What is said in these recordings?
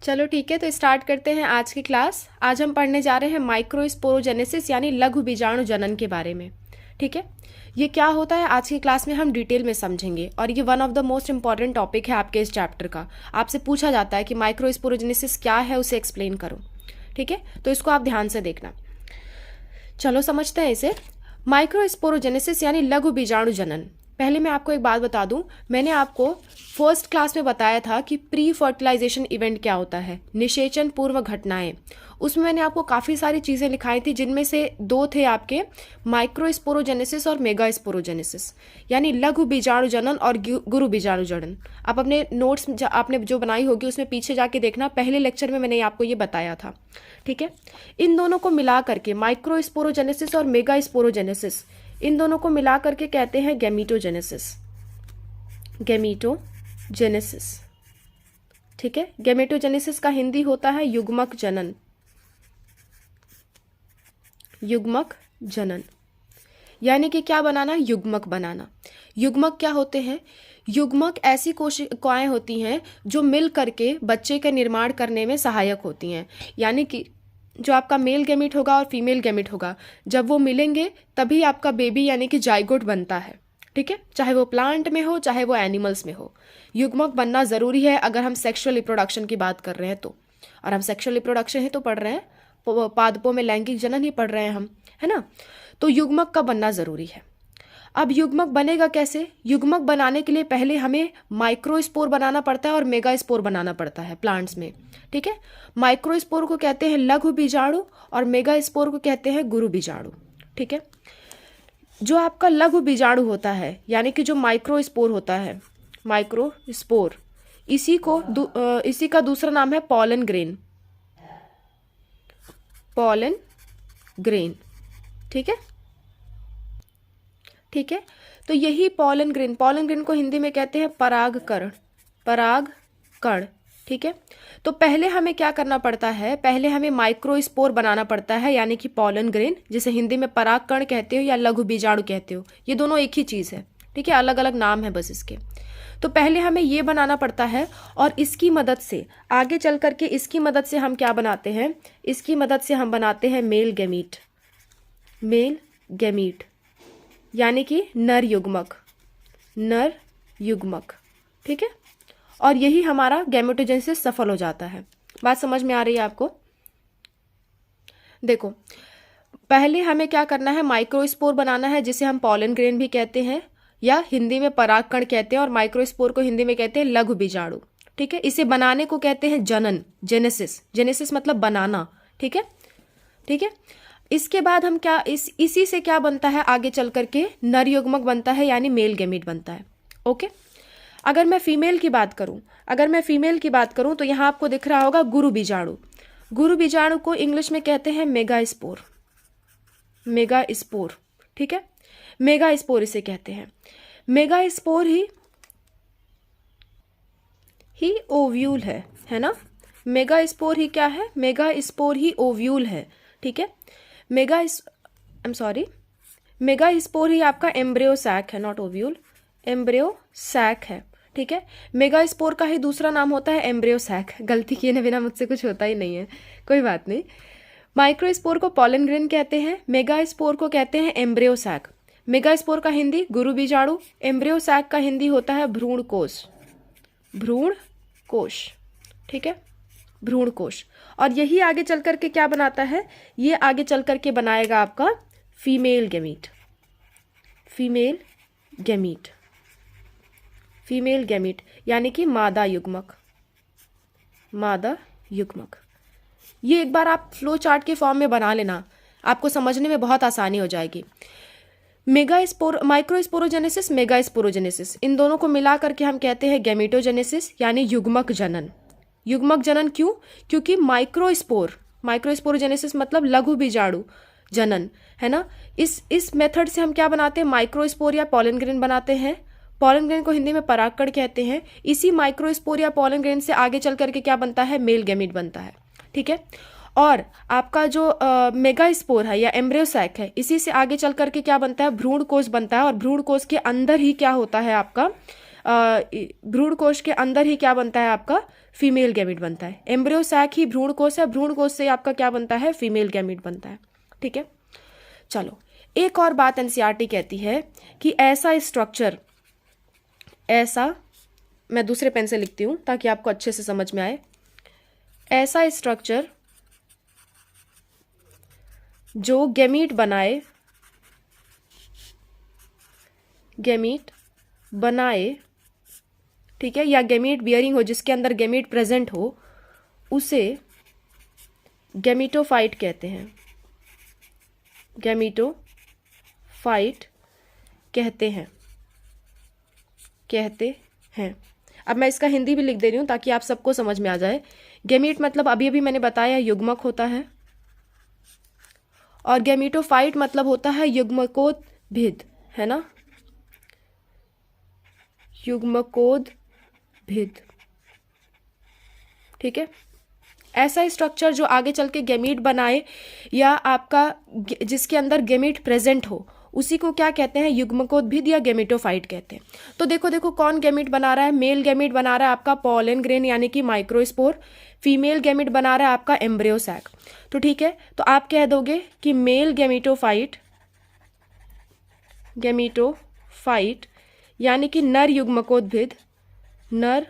चलो ठीक है, तो स्टार्ट करते हैं आज की क्लास। आज हम पढ़ने जा रहे हैं माइक्रोस्पोरोजेनेसिस यानी लघु बीजाणु जनन के बारे में। ठीक है, ये क्या होता है आज की क्लास में हम डिटेल में समझेंगे, और ये one of the most important topic है आपके इस चैप्टर का। आपसे पूछा जाता है कि माइक्रोस्पोरोजेनेसिस क्या है, उसे एक्सप्लेन करो। ठीक है, तो इसको आप ध्यान से देखना। चलो समझते हैं इसे। माइक्रोस्पोरोजेनेसिस यानी लघु बीजाणु जनन। पहले मैं आपको एक बात बता दूं, मैंने आपको फर्स्ट क्लास में बताया था कि प्री फर्टिलाइजेशन इवेंट क्या होता है, निषेचन पूर्व घटनाएं। उसमें मैंने आपको काफ़ी सारी चीज़ें लिखाई थी, जिनमें से दो थे आपके माइक्रोस्पोरोजेनेसिस और मेगास्पोरोजेनेसिस, यानी लघु बीजाणु जनन और गुरु बीजाणु जनन। आप अपने नोट्स आपने जो बनाई होगी उसमें पीछे जाके देखना, पहले लेक्चर में मैंने आपको ये बताया था। ठीक है, इन दोनों को मिला करके माइक्रोस्पोरोजेनेसिस और मेगास्पोरोजेनेसिस, इन दोनों को मिला करके कहते हैं गैमीटोजेनेसिस। गैमीटोजेनेसिस, ठीक है। गैमेटोजेनेसिस का हिंदी होता है युग्मक जनन। युग्मक जनन यानी कि क्या बनाना, युग्मक बनाना। युग्मक क्या होते हैं? युग्मक ऐसी कोशिकाएं होती हैं जो मिल करके बच्चे का निर्माण करने में सहायक होती हैं। यानी कि जो आपका मेल गैमीट होगा और फीमेल गैमीट होगा, जब वो मिलेंगे तभी आपका बेबी यानी कि जाइगोट बनता है। ठीक है, चाहे वो प्लांट में हो चाहे वो एनिमल्स में हो, युग्मक बनना ज़रूरी है अगर हम सेक्सुअल रिप्रोडक्शन की बात कर रहे हैं तो। और हम सेक्सुअल रिप्रोडक्शन ही तो पढ़ रहे हैं, पादपों में लैंगिक जनन ही पढ़ रहे हैं हम, है ना। तो युग्मक का बनना ज़रूरी है। अब युग्मक बनेगा कैसे? युग्मक बनाने के लिए पहले हमें माइक्रोस्पोर बनाना पड़ता है और मेगास्पोर बनाना पड़ता है प्लांट्स में। ठीक है, माइक्रोस्पोर को कहते हैं लघु बीजाणु और मेगास्पोर को कहते हैं गुरु बीजाणु। ठीक है, जो आपका लघु बीजाणु होता है यानी कि जो माइक्रोस्पोर होता है, माइक्रोस्पोर, इसी का दूसरा नाम है पॉलन ग्रेन। पॉलन ग्रेन, ठीक है। ठीक है, तो यही पॉलन ग्रेन को हिंदी में कहते हैं परागकण। परागकण, ठीक है। तो पहले हमें क्या करना पड़ता है? पहले हमें माइक्रोस्पोर बनाना पड़ता है यानी कि पॉलन ग्रेन, जिसे हिंदी में परागकण कहते हो या लघु बीजाणु कहते हो, ये दोनों एक ही चीज़ है। ठीक है, अलग अलग नाम है बस इसके। तो पहले हमें ये बनाना पड़ता है और इसकी मदद से आगे चल करके इसकी मदद से हम क्या बनाते हैं? इसकी मदद से हम बनाते हैं मेल गैमीट। मेल गैमीट यानी कि नर युग्मक। नर युग्मक, ठीक है। और यही हमारा गैमेटोजेनेसिस सफल हो जाता है। बात समझ में आ रही है आपको? देखो, पहले हमें क्या करना है? माइक्रोस्पोर बनाना है, जिसे हम पॉलन ग्रेन भी कहते हैं या हिंदी में परागकण कहते हैं, और माइक्रोस्पोर को हिंदी में कहते हैं लघु बीजाणु। ठीक है, इसे बनाने को कहते हैं जनन, जेनेसिस। जेनेसिस मतलब बनाना। ठीक है, ठीक है। इसके बाद हम क्या इसी से क्या बनता है? आगे चल करके नर युग्मक बनता है यानी मेल गैमीट बनता है। ओके, अगर मैं फीमेल की बात करूं तो यहां आपको दिख रहा होगा गुरु बीजाणु। गुरु बीजाणु को इंग्लिश में कहते हैं मेगास्पोर। मेगास्पोर, ठीक है, मेगास्पोर इसे कहते हैं। मेगास्पोर ही ओव्यूल है ना। मेगास्पोर ही क्या है? मेगास्पोर ही ओव्यूल है। ठीक है, मेगास्पोर ही आपका एम्ब्रियो सैक है, नॉट ओव्यूल, एम्ब्रियो सैक है। ठीक है, मेगास्पोर का ही दूसरा नाम होता है एम्ब्रियो सैक। गलती किए बिना मुझसे कुछ होता ही नहीं है, कोई बात नहीं। माइक्रोस्पोर को पॉलन ग्रेन कहते हैं, मेगास्पोर को कहते हैं एम्ब्रियो सैक। मेगास्पोर का हिंदी गुरु बीजाणु, एम्ब्रियो सैक का हिंदी होता है भ्रूण कोश। भ्रूण कोश, ठीक है, भ्रूण कोश। और यही आगे चल करके क्या बनाता है? ये आगे चल करके बनाएगा आपका female gamete. Female gamete, female gamete यानी कि मादा युग्मक। मादा युग्मक, ये एक बार आप फ्लो चार्ट के फॉर्म में बना लेना, आपको समझने में बहुत आसानी हो जाएगी। माइक्रोस्पोरोजेनेसिस, मेगास्पोरोजेनेसिस, इन दोनों को मिला करके हम कहते हैं गैमेटोजेनेसिस यानी युग्मक जनन। युग्मक जनन क्यों? क्योंकि माइक्रोस्पोरोजेनेसिस मतलब लघु बीजाणु जनन, है ना। इस मेथड से हम क्या बनाते हैं? माइक्रोस्पोर या पॉलन ग्रेन बनाते हैं। पॉलन ग्रेन को हिंदी में परागकण कहते हैं। इसी माइक्रोस्पोर या पॉलन ग्रेन से आगे चल करके क्या बनता है? मेल गैमीट बनता है। ठीक है, और आपका जो मेगास्पोर है या एम्ब्रियो सैक है, इसी से आगे चल करके क्या बनता है? भ्रूण कोश बनता है। और भ्रूण कोश के अंदर ही क्या होता है? आपका भ्रूण कोश के अंदर ही क्या बनता है आपका, फीमेल गैमीट बनता है। एम्ब्रियो सैक ही भ्रूण कोश है, भ्रूण कोश से आपका क्या बनता है, फीमेल गैमीट बनता है। ठीक है, चलो एक और बात एनसीईआरटी कहती है कि ऐसा स्ट्रक्चर, ऐसा, मैं दूसरे पेन से लिखती हूं ताकि आपको अच्छे से समझ में आए, ऐसा स्ट्रक्चर जो गैमीट बनाए, गैमीट बनाए, ठीक है, या गैमीट बियरिंग हो, जिसके अंदर गैमीट प्रेजेंट हो, उसे गैमीटोफाइट कहते हैं, गैमीटोफाइट कहते हैं, कहते हैं। अब मैं इसका हिंदी भी लिख दे रही हूं ताकि आप सबको समझ में आ जाए। गैमीट मतलब अभी अभी मैंने बताया युग्मक होता है, और गैमीटोफाइट मतलब होता है युग्मकोद्भिद, है ना, युग्मकोद्भिद। ठीक है, ऐसा स्ट्रक्चर जो आगे चल के गैमीट बनाए या आपका जिसके अंदर गैमीट प्रेजेंट हो, उसी को क्या कहते हैं, युग्मकोद्भिद या गैमीटोफाइट कहते हैं। तो देखो कौन गैमीट बना रहा है, मेल गैमीट बना रहा है आपका पॉलन ग्रेन यानी कि माइक्रोस्पोर, फीमेल गैमीट बना रहा है आपका एम्ब्रियो सैक। तो ठीक है, तो आप कह दोगे कि मेल गैमीटोफाइट, गैमीटोफाइट यानी कि नर युग्मकोद्भिद, नर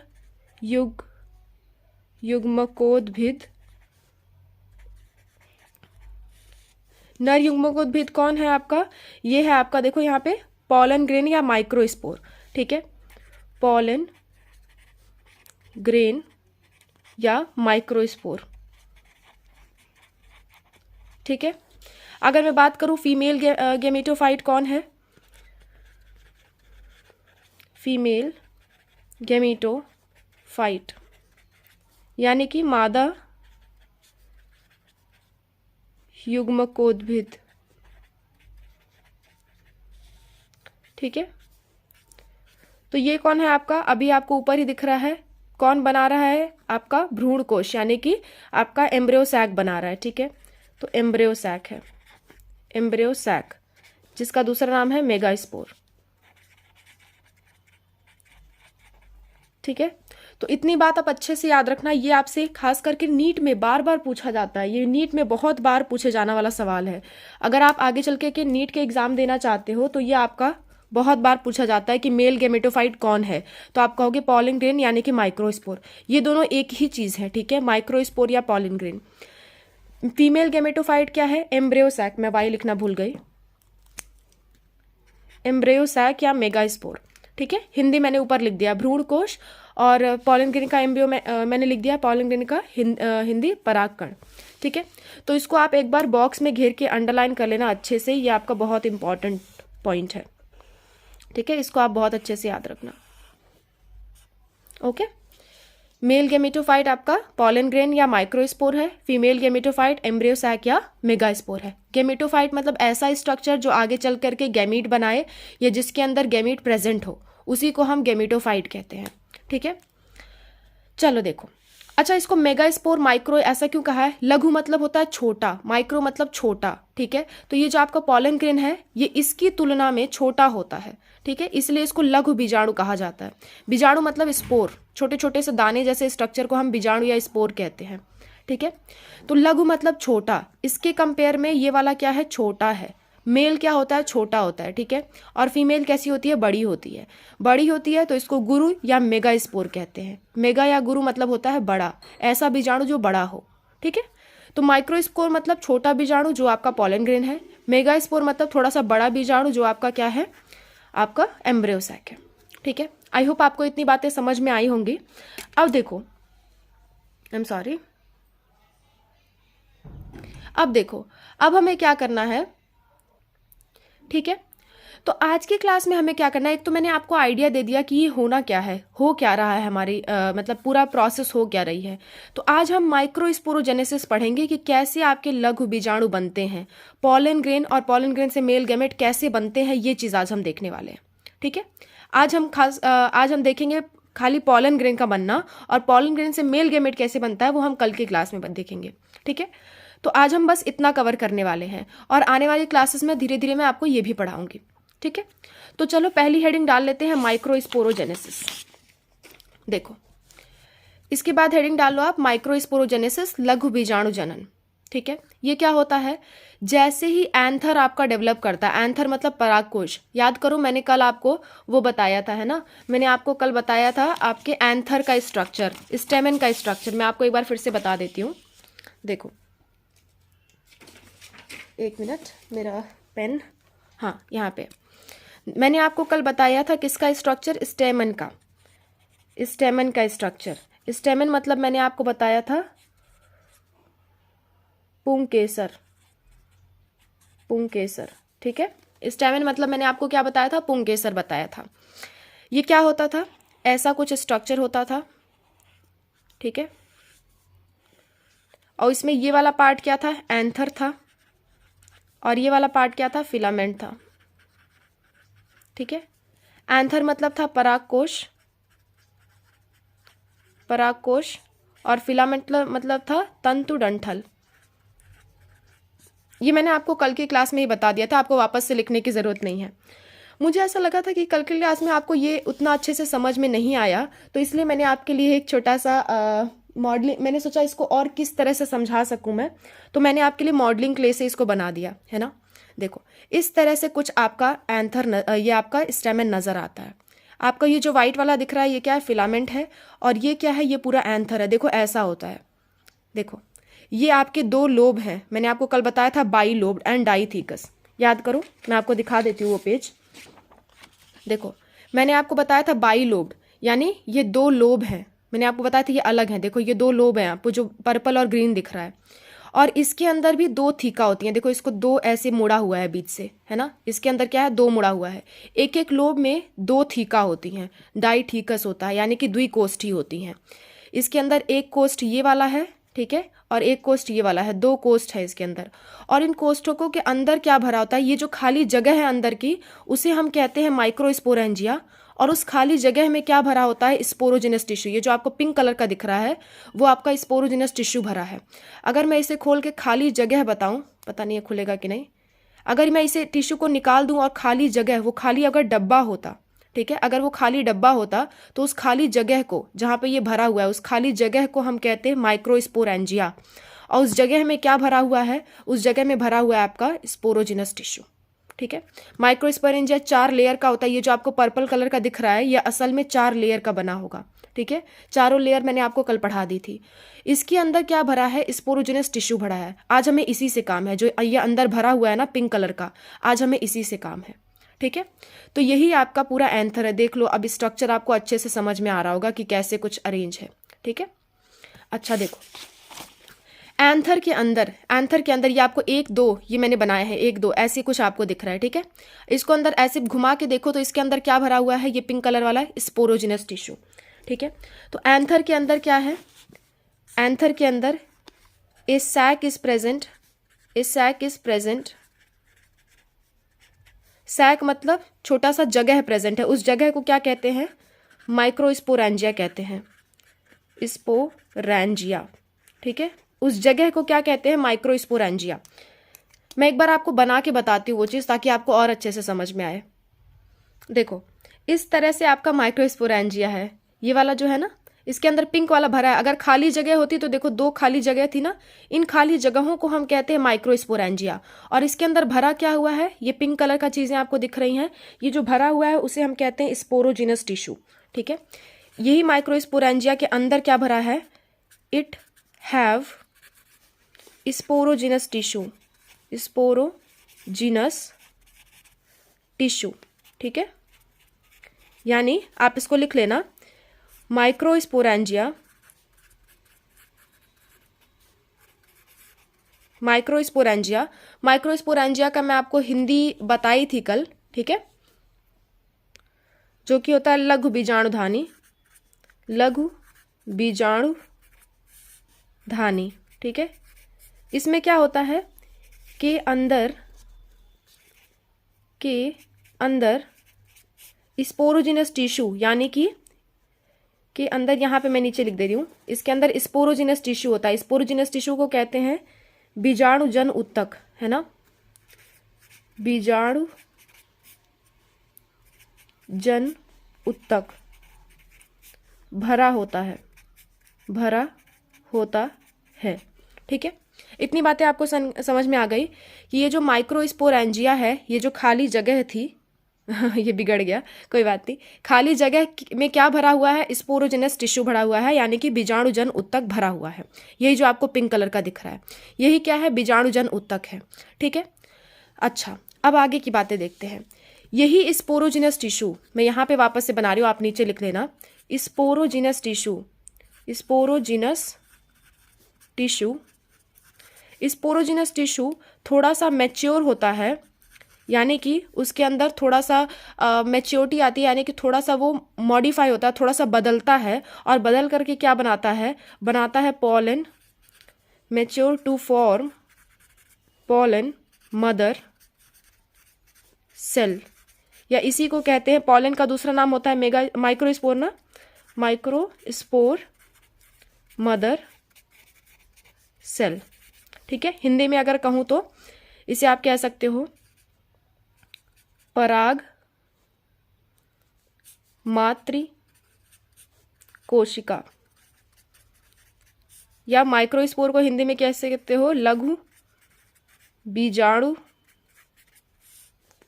युग्मकोद्भिद। नर युग्मकोद्भिद कौन है आपका, ये है आपका, देखो यहाँ पे पॉलन ग्रेन या माइक्रोस्पोर। ठीक है, पॉलन ग्रेन या माइक्रोस्पोर। ठीक है, अगर मैं बात करूं फीमेल गैमीटोफाइट कौन है, फीमेल गैमीटोफाइट यानी कि मादा युग्मकोद्भिद। ठीक है, तो ये कौन है आपका, अभी आपको ऊपर ही दिख रहा है, कौन बना रहा है आपका भ्रूण कोश यानी कि आपका एम्ब्रियो सैक बना रहा है। ठीक है, तो एम्ब्रियो सैक है, एम्ब्रियो सैक, जिसका दूसरा नाम है मेगास्पोर। ठीक है, तो इतनी बात आप अच्छे से याद रखना, ये आपसे खास करके नीट में बार बार पूछा जाता है, ये नीट में बहुत बार पूछे जाने वाला सवाल है। अगर आप आगे चल के नीट के एग्जाम देना चाहते हो तो ये आपका बहुत बार पूछा जाता है कि मेल गैमेटोफाइट कौन है, तो आप कहोगे पॉलन ग्रेन यानी कि माइक्रोस्पोर। ये दोनों एक ही चीज है, ठीक है, माइक्रोस्पोर या पॉलन ग्रेन। फीमेल गैमेटोफाइट क्या है, एम्ब्रियो सैक, मैं वाई लिखना भूल गई, एम्ब्रियो सैक या मेगास्पोर। ठीक है, हिंदी मैंने ऊपर लिख दिया भ्रूण कोश, और पॉलन ग्रेन का एम्ब्रियो मैंने लिख दिया पॉलन ग्रेन का हिंदी परागकण। ठीक है, तो इसको आप एक बार बॉक्स में घेर के अंडरलाइन कर लेना अच्छे से, ये आपका बहुत इंपॉर्टेंट पॉइंट है। ठीक है, इसको आप बहुत अच्छे से याद रखना। ओके, मेल गैमेटोफाइट आपका पॉलन ग्रेन या माइक्रोस्पोर है, फीमेल गैमेटोफाइट एम्ब्रियो सैक या मेगास्पोर है। गैमेटोफाइट मतलब ऐसा स्ट्रक्चर जो आगे चल करके गैमीट बनाए या जिसके अंदर गैमीट प्रेजेंट हो, उसी को हम गैमेटोफाइट कहते हैं। ठीक है, चलो देखो, अच्छा इसको मेगास्पोर माइक्रो ऐसा क्यों कहा है, लघु मतलब होता है छोटा, माइक्रो मतलब छोटा। ठीक है, तो ये जो आपका पॉलन ग्रेन है ये इसकी तुलना में छोटा होता है। ठीक है, इसलिए इसको लघु बीजाणु कहा जाता है। बीजाणु मतलब स्पोर, छोटे छोटे से दाने जैसे स्ट्रक्चर को हम बीजाणु या स्पोर कहते हैं। ठीक है, तो लघु मतलब छोटा, इसके कंपेयर में ये वाला क्या है, छोटा है। मेल क्या होता है, छोटा होता है। ठीक है, और फीमेल कैसी होती है, बड़ी होती है। बड़ी होती है तो इसको गुरु या मेगा स्पोर कहते हैं। मेगा या गुरु मतलब होता है बड़ा, ऐसा बीजाणु जो बड़ा हो। ठीक है, तो माइक्रोस्पोर मतलब छोटा बीजाणु जो आपका पॉलन ग्रेन है, मेगा स्पोर मतलब थोड़ा सा बड़ा बीजाणु जो आपका क्या है, आपका एम्ब्रियो सैक है। ठीक है, आई होप आपको इतनी बातें समझ में आई होंगी। अब देखो, आई एम सॉरी, अब देखो, अब हमें क्या करना है। ठीक है, तो आज की क्लास में हमें क्या करना है, एक तो मैंने आपको आइडिया दे दिया कि ये होना क्या है, हो क्या रहा है हमारी मतलब पूरा प्रोसेस हो क्या रही है। तो आज हम माइक्रोस्पोरोजेनेसिस पढ़ेंगे कि कैसे आपके लघु बीजाणु बनते हैं, पॉलन ग्रेन और पॉलन ग्रेन से मेल गैमेट कैसे बनते हैं, ये चीज़ आज हम देखने वाले हैं। ठीक है, आज हम देखेंगे खाली पॉलन ग्रेन का बनना, और पॉलन ग्रेन से मेल गैमेट कैसे बनता है वो हम कल की क्लास में देखेंगे। ठीक है, तो आज हम बस इतना कवर करने वाले हैं, और आने वाली क्लासेस में धीरे धीरे मैं आपको ये भी पढ़ाऊंगी। ठीक है, तो चलो पहली हेडिंग डाल लेते हैं, माइक्रोस्पोरोजेनेसिस। देखो, इसके बाद हेडिंग डाल लो आप, माइक्रोस्पोरोजेनेसिस, लघु बीजाणु जनन। ठीक है, ये क्या होता है, जैसे ही एंथर आपका डेवलप करता है, एंथर मतलब परागकोश, याद करो मैंने कल आपको वो बताया था, है ना, मैंने आपको कल बताया था आपके एंथर का स्ट्रक्चर, स्टेमेन का स्ट्रक्चर, मैं आपको एक बार फिर से बता देती हूँ। देखो, एक मिनट, मेरा पेन, हाँ यहाँ पे, मैंने आपको कल बताया था किसका स्ट्रक्चर, स्टेमन का, स्टेमन का स्ट्रक्चर। स्टेमन मतलब मैंने आपको बताया था पुंकेसर, पुंकेसर। ठीक है, स्टेमन मतलब मैंने आपको क्या बताया था, पुंकेसर बताया था। ये क्या होता था, ऐसा कुछ स्ट्रक्चर होता था। ठीक है, और इसमें ये वाला पार्ट क्या था, एंथर था, और ये वाला पार्ट क्या था, फिलामेंट था। ठीक है, एंथर मतलब था परागकोश, परागकोश, और फिलामेंट मतलब था तंतु डंठल। ये मैंने आपको कल की क्लास में ही बता दिया था, आपको वापस से लिखने की ज़रूरत नहीं है। मुझे ऐसा लगा था कि कल की क्लास में आपको ये उतना अच्छे से समझ में नहीं आया, तो इसलिए मैंने आपके लिए एक छोटा सा मॉडलिंग, मैंने सोचा इसको और किस तरह से समझा सकूं मैं, तो मैंने आपके लिए मॉडलिंग क्ले से इसको बना दिया, है ना। देखो, इस तरह से कुछ आपका एंथर, ये आपका स्टेमन नज़र आता है। आपका ये जो वाइट वाला दिख रहा है, ये क्या है, फिलामेंट है, और ये क्या है, ये पूरा एंथर है। देखो ऐसा होता है। देखो, ये आपके दो लोब हैं, मैंने आपको कल बताया था, बाई लोब्ड एंड डाइथीकस। याद करो, मैं आपको दिखा देती हूँ वो पेज। देखो, मैंने आपको बताया था बाई लोब्ड, यानी ये दो लोब हैं, मैंने आपको बताया था ये अलग हैं। देखो, ये दो लोब हैं, आपको जो पर्पल और ग्रीन दिख रहा है, और इसके अंदर भी दो थीका होती हैं। देखो, इसको दो ऐसे मुड़ा हुआ है बीच से, है ना, इसके अंदर क्या है, दो मुड़ा हुआ है। एक एक लोब में दो थीका होती हैं, डाइथीकस होता है, यानी कि द्विकोष्ठी होती हैं। इसके अंदर एक कोष्ठ ये वाला है, ठीक है, और एक कोष्ठ ये वाला है, दो कोष्ठ है इसके अंदर। और इन कोष्ठकों के अंदर क्या भरा होता है, ये जो खाली जगह है अंदर की, उसे हम कहते हैं माइक्रोस्पोरेंजिया। और उस खाली जगह में क्या भरा होता है, स्पोरोजिनस टिश्यू। ये जो आपको पिंक कलर का दिख रहा है, वो आपका स्पोरोजिनस टिश्यू भरा है। अगर मैं इसे खोल के खाली जगह बताऊं, पता नहीं ये खुलेगा कि नहीं, अगर मैं इसे टिश्यू को निकाल दूं और खाली जगह, वो खाली अगर डब्बा होता, ठीक है, अगर वो खाली डब्बा होता, तो उस खाली जगह को, जहाँ पे ये भरा हुआ है, उस खाली जगह को हम कहते हैं माइक्रोस्पोरेंजिया। और उस जगह में क्या भरा हुआ है, उस जगह में भरा हुआ है आपका स्पोरोजिनस टिश्यू। ठीक है, माइक्रोस्पोरेंजिया 4 लेयर का होता है। ये जो आपको पर्पल कलर का दिख रहा है, ये असल में 4 लेयर का बना होगा। ठीक है, चारों लेयर मैंने आपको कल पढ़ा दी थी। इसके अंदर क्या भरा है, स्पोरोजिनस टिश्यू भरा है। आज हमें इसी से काम है, जो ये अंदर भरा हुआ है ना पिंक कलर का, आज हमें इसी से काम है। ठीक है, तो यही आपका पूरा एंथर है। देख लो, अब स्ट्रक्चर आपको अच्छे से समझ में आ रहा होगा कि कैसे कुछ अरेंज है। ठीक है, अच्छा देखो, एंथर के अंदर ये आपको 1 2 ये मैंने बनाया है, 1 2 ऐसे कुछ आपको दिख रहा है। ठीक है, इसको अंदर ऐसे घुमा के देखो तो इसके अंदर क्या भरा हुआ है, ये पिंक कलर वाला स्पोरोजिनस टिश्यू। ठीक है, तो एंथर के अंदर क्या है, एंथर के अंदर a sac is present, a sac is present. Sac मतलब छोटा सा जगह प्रेजेंट है, उस जगह को क्या कहते हैं, माइक्रोस्पोरेंजिया कहते हैं, स्पोरेंजिया। ठीक है, उस जगह को क्या कहते हैं, माइक्रोस्पोरेंजिया। मैं एक बार आपको बना के बताती हूँ वो चीज़, ताकि आपको और अच्छे से समझ में आए। देखो, इस तरह से आपका माइक्रोस्पोरेंजिया है, ये वाला जो है ना, इसके अंदर पिंक वाला भरा है। अगर खाली जगह होती तो देखो 2 खाली जगह थी ना, इन खाली जगहों को हम कहते हैं माइक्रोस्पोरेंजिया। और इसके अंदर भरा क्या हुआ है, ये पिंक कलर का चीज़ें आपको दिख रही हैं, ये जो भरा हुआ है उसे हम कहते हैं स्पोरोजिनस टिश्यू। ठीक है, यही माइक्रोस्पोरेंजिया के अंदर क्या भरा है, it have sporogenous tissue, sporogenous tissue. ठीक है, यानी आप इसको लिख लेना, माइक्रोस्पोरेंजिया, माइक्रोस्पोरेंजिया। माइक्रोस्पोरेंजिया का मैं आपको हिंदी बताई थी कल, ठीक है, जो कि होता है लघु बीजाणुधानी, लघु बीजाणुधानी। ठीक है, इसमें क्या होता है कि अंदर स्पोरोजिनस टिश्यू, यानी कि के अंदर, यहाँ पे मैं नीचे लिख दे रही हूँ, इसके अंदर स्पोरोजिनस टिश्यू होता है। स्पोरोजिनस टिश्यू को कहते हैं बीजाणुजन उत्तक, है ना, बीजाणु जन उत्तक भरा होता है, भरा होता है। ठीक है, इतनी बातें आपको समझ में आ गई कि ये जो माइक्रोस्पोरेंजिया है, ये जो खाली जगह थी ये बिगड़ गया, कोई बात नहीं। खाली जगह में क्या भरा हुआ है? स्पोरोजेनस टिश्यू भरा हुआ है, यानी कि बीजाणुजन उत्तक भरा हुआ है। यही जो आपको पिंक कलर का दिख रहा है, यही क्या है? बीजाणुजन उत्तक है। ठीक है, अच्छा, अब आगे की बातें देखते हैं। यही स्पोरोजिनस टिश्यू, मैं यहाँ पे वापस से बना रही हूँ, आप नीचे लिख लेना। Sporogenous tissue, sporogenous tissue, sporogenous tissue थोड़ा सा मैच्योर होता है, यानी कि उसके अंदर थोड़ा सा मैच्योरिटी आती है, यानी कि थोड़ा सा वो मॉडिफाई होता है, थोड़ा सा बदलता है, और बदल करके क्या बनाता है? बनाता है pollen, mature to form pollen mother cell, या इसी को कहते हैं, पॉलन का दूसरा नाम होता है माइक्रोस्पोर ना, माइक्रोस्पोर मदर सेल। ठीक है, हिंदी में अगर कहूँ तो इसे आप कह सकते हो पराग मातृ कोशिका, या माइक्रोस्पोर को हिंदी में कैसे कहते हो? लघु बीजाणु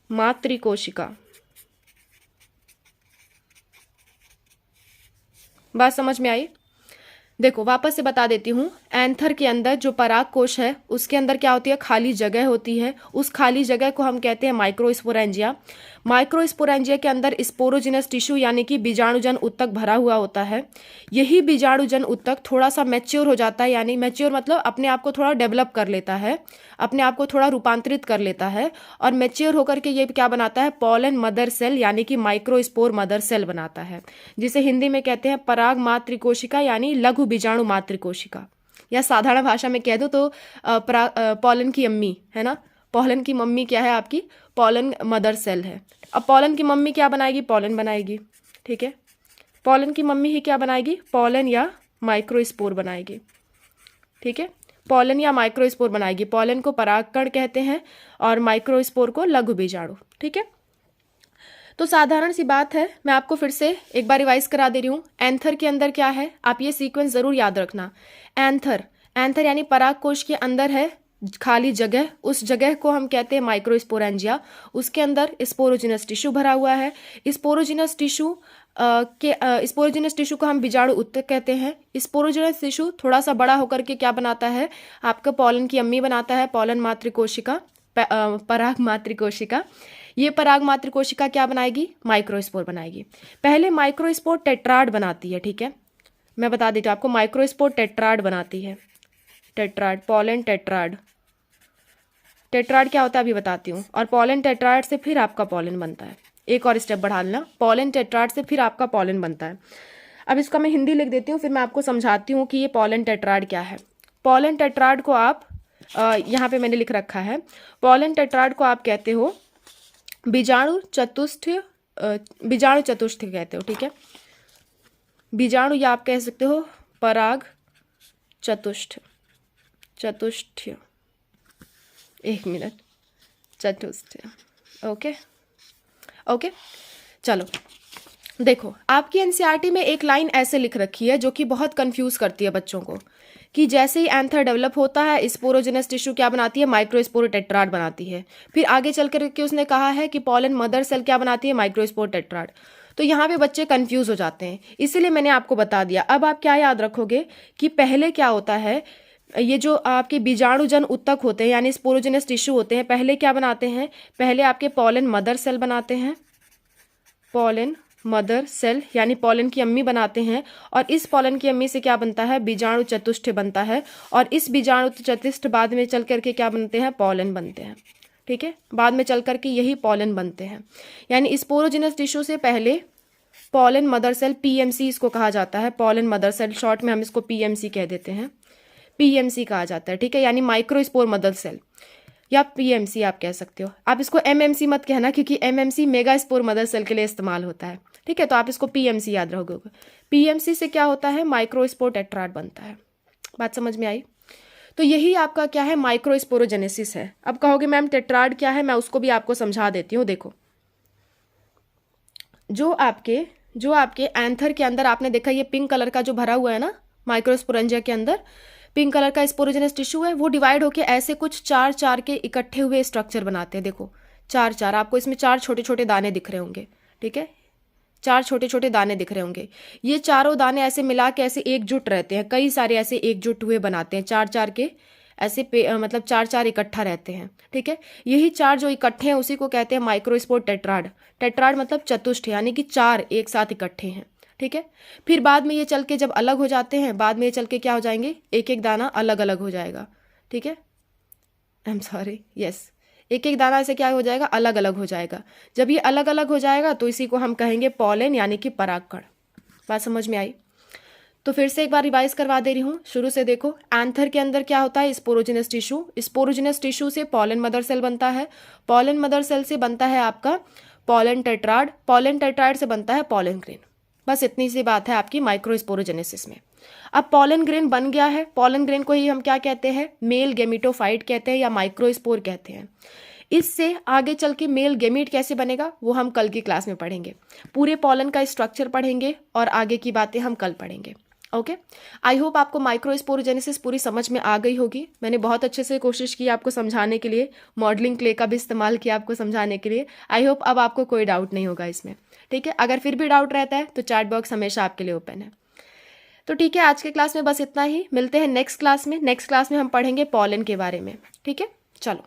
मातृ कोशिका। बात समझ में आई? देखो वापस से बता देती हूँ, एंथर के अंदर जो पराग कोश है उसके अंदर क्या होती है? खाली जगह होती है। उस खाली जगह को हम कहते हैं माइक्रोस्पोरेंजिया। माइक्रोस्पोरेंजिया के अंदर स्पोरोजिनस टिश्यू यानी कि बीजाणुजन उत्तक भरा हुआ होता है। यही बीजाणुजन उत्तक थोड़ा सा मैच्योर हो जाता है, यानी मैच्योर मतलब अपने आप को थोड़ा डेवलप कर लेता है, अपने आप को थोड़ा रूपांतरित कर लेता है, और मैच्योर होकर के ये क्या बनाता है? पॉलन मदर सेल यानी कि माइक्रोस्पोर मदर सेल बनाता है, जिसे हिंदी में कहते हैं पराग मातृ कोशिका यानी लघु बीजाणु मातृ कोशिका, या साधारण भाषा में कह दो तो पॉलन की अम्मी है ना। पॉलन की मम्मी क्या है? आपकी पॉलन मदर सेल है। अब पॉलन की मम्मी क्या बनाएगी? पॉलन बनाएगी। ठीक है, पॉलन की मम्मी ही क्या बनाएगी? पॉलन या माइक्रोस्पोर बनाएगी। ठीक है, पॉलन या माइक्रोस्पोर बनाएगी। पॉलन को परागकण कहते हैं और माइक्रोस्पोर को लघु बीजाणु। ठीक है, तो साधारण सी बात है, मैं आपको फिर से एक बार रिवाइज करा दे रही हूँ। एंथर के अंदर क्या है? आप ये सीक्वेंस जरूर याद रखना। एंथर, एंथर यानी पराग कोश के अंदर है खाली जगह, उस जगह को हम कहते हैं माइक्रोस्पोरेंजिया। उसके अंदर स्पोरोजिनस टिश्यू भरा हुआ है। स्पोरोजिनस टिश्यू स्पोरोजिनस टिश्यू को हम बीजाणु उत्तक कहते हैं। स्पोरोजिनस टिश्यू थोड़ा सा बड़ा होकर के क्या बनाता है? आपका पॉलन की अम्मी बनाता है, पॉलन मातृ कोशिका, पराग मातृ कोशिका। ये पराग मातृ कोशिका क्या बनाएगी? माइक्रोस्पोर बनाएगी। पहले माइक्रोस्पोर टेट्राड बनाती है। ठीक है, मैं बता देती हूँ आपको, माइक्रोस्पोर टेट्राड बनाती है। Tetrad, pollen tetrad. टेट्राड क्या होता है अभी बताती हूँ। और पॉलन टेट्राड से फिर आपका पॉलन बनता है। एक और स्टेप बढ़ा लेना, पॉलन टेट्राड से फिर आपका पॉलन बनता है। अब इसका मैं हिंदी लिख देती हूँ, फिर मैं आपको समझाती हूँ कि ये पॉलन टेट्राड क्या है। पॉलन टेट्राड को आप यहाँ पे मैंने लिख रखा है, पॉलन टेट्राड को आप कहते हो बीजाणु चतुष्ट, बीजाणु चतुष्ट कहते हो। ठीक है, बीजाणु या आप कह सकते हो पराग चतुष्ट, चतुष्टय, एक मिनट, चतुष्टय। ओके ओके, चलो देखो, आपकी एनसीईआरटी में एक लाइन ऐसे लिख रखी है जो कि बहुत कंफ्यूज करती है बच्चों को, कि जैसे ही एंथर डेवलप होता है स्पोरोजिनस टिश्यू क्या बनाती है? माइक्रोस्पोर टेट्राड बनाती है। फिर आगे चल करके उसने कहा है कि पॉलन मदर सेल क्या बनाती है? Microspore tetrad. तो यहाँ पे बच्चे कंफ्यूज हो जाते हैं, इसीलिए मैंने आपको बता दिया। अब आप क्या याद रखोगे कि पहले क्या होता है, ये जो आपके बीजाणुजन उत्तक होते हैं यानी स्पोरोजिनस टिश्यू होते हैं, पहले क्या बनाते हैं? पहले आपके पॉलन मदर सेल बनाते हैं, पॉलन मदर सेल यानी पॉलन की अम्मी बनाते हैं, और इस पॉलन की अम्मी से क्या बनता है? बीजाणु चतुष्ट बनता है, और इस बीजाणु चतुष्ट बाद में चल करके क्या बनते हैं? पॉलन बनते हैं। ठीक है, बाद में चल करके यही पॉलन बनते हैं। यानी स्पोरोजिनस टिश्यू से पहले पॉलन मदर सेल, पीएमसी इसको कहा जाता है, पॉलन मदर सेल, शॉर्ट में हम इसको पीएमसी कह देते हैं, पीएमसी कहा जाता है। ठीक है, यानी माइक्रोस्पोर मदर सेल या पीएमसी आप कह सकते हो। आप इसको एमएमसी मत कहना, क्योंकि MMC megaspore mother cell के लिए इस्तेमाल होता है। ठीक है, तो आप इसको पीएमसी याद रखोगे। पीएमसी से क्या होता है? माइक्रोस्पोर टेट्राड बनता है। बात समझ में आई? तो यही आपका क्या है? माइक्रोस्पोरोजेनेसिस है। अब कहोगे मैम टेट्राड क्या है, मैं उसको भी आपको समझा देती हूँ। देखो, जो आपके एंथर के अंदर आपने देखा ये पिंक कलर का जो भरा हुआ है ना माइक्रोस्पोरेंजिया के अंदर पिंक कलर का स्पोरोजेनस टिश्यू है, वो डिवाइड होके ऐसे कुछ 4 के इकट्ठे हुए स्ट्रक्चर बनाते हैं। देखो 4 आपको इसमें 4 छोटे छोटे दाने दिख रहे होंगे, ठीक है, 4 छोटे छोटे दाने दिख रहे होंगे। ये चारों दाने ऐसे मिला के ऐसे एकजुट रहते हैं, कई सारे ऐसे एकजुट हुए बनाते हैं, 4 के ऐसे मतलब 4 इकट्ठा रहते हैं, ठीक है। यही 4 जो इकट्ठे हैं उसी को कहते हैं माइक्रोस्पोर टेट्राड। टेट्राड मतलब चतुष्ट, यानी कि 4 एक साथ इकट्ठे हैं, ठीक है। फिर बाद में ये चल के जब अलग हो जाते हैं, बाद में ये चल के क्या हो जाएंगे, एक एक दाना अलग अलग हो जाएगा, ठीक है। आई एम सॉरी, यस, एक एक दाना ऐसे क्या हो जाएगा, अलग अलग हो जाएगा। जब ये अलग अलग हो जाएगा तो इसी को हम कहेंगे पॉलन, यानी कि परागकण। बात समझ में आई? तो फिर से एक बार रिवाइज करवा दे रही हूँ, शुरू से देखो। एंथर के अंदर क्या होता है, स्पोरोजिनस टिश्यू। स्पोरोजिनस टिश्यू से पॉलन मदर सेल बनता है, पॉलन मदर सेल से बनता है आपका पॉलन टेट्राड, पॉलन टेट्राड से बनता है पॉलन ग्रेन। बस इतनी सी बात है आपकी माइक्रोस्पोरोजेनेसिस में। अब पॉलन ग्रेन बन गया है, पॉलन ग्रेन को ही हम क्या कहते हैं, मेल गेमिटोफाइट कहते हैं या माइक्रोस्पोर कहते हैं। इससे आगे चल के मेल गेमीट कैसे बनेगा वो हम कल की क्लास में पढ़ेंगे। पूरे पॉलन का स्ट्रक्चर पढ़ेंगे और आगे की बातें हम कल पढ़ेंगे। ओके, आई होप आपको माइक्रोस्पोरोजेनेसिस पूरी समझ में आ गई होगी। मैंने बहुत अच्छे से कोशिश की आपको समझाने के लिए, मॉडलिंग क्ले का भी इस्तेमाल किया आपको समझाने के लिए। आई होप अब आपको कोई डाउट नहीं होगा इसमें, ठीक है। अगर फिर भी डाउट रहता है तो चैट बॉक्स हमेशा आपके लिए ओपन है। तो ठीक है, आज के क्लास में बस इतना ही। मिलते हैं नेक्स्ट क्लास में। नेक्स्ट क्लास में हम पढ़ेंगे पॉलन के बारे में, ठीक है। चलो।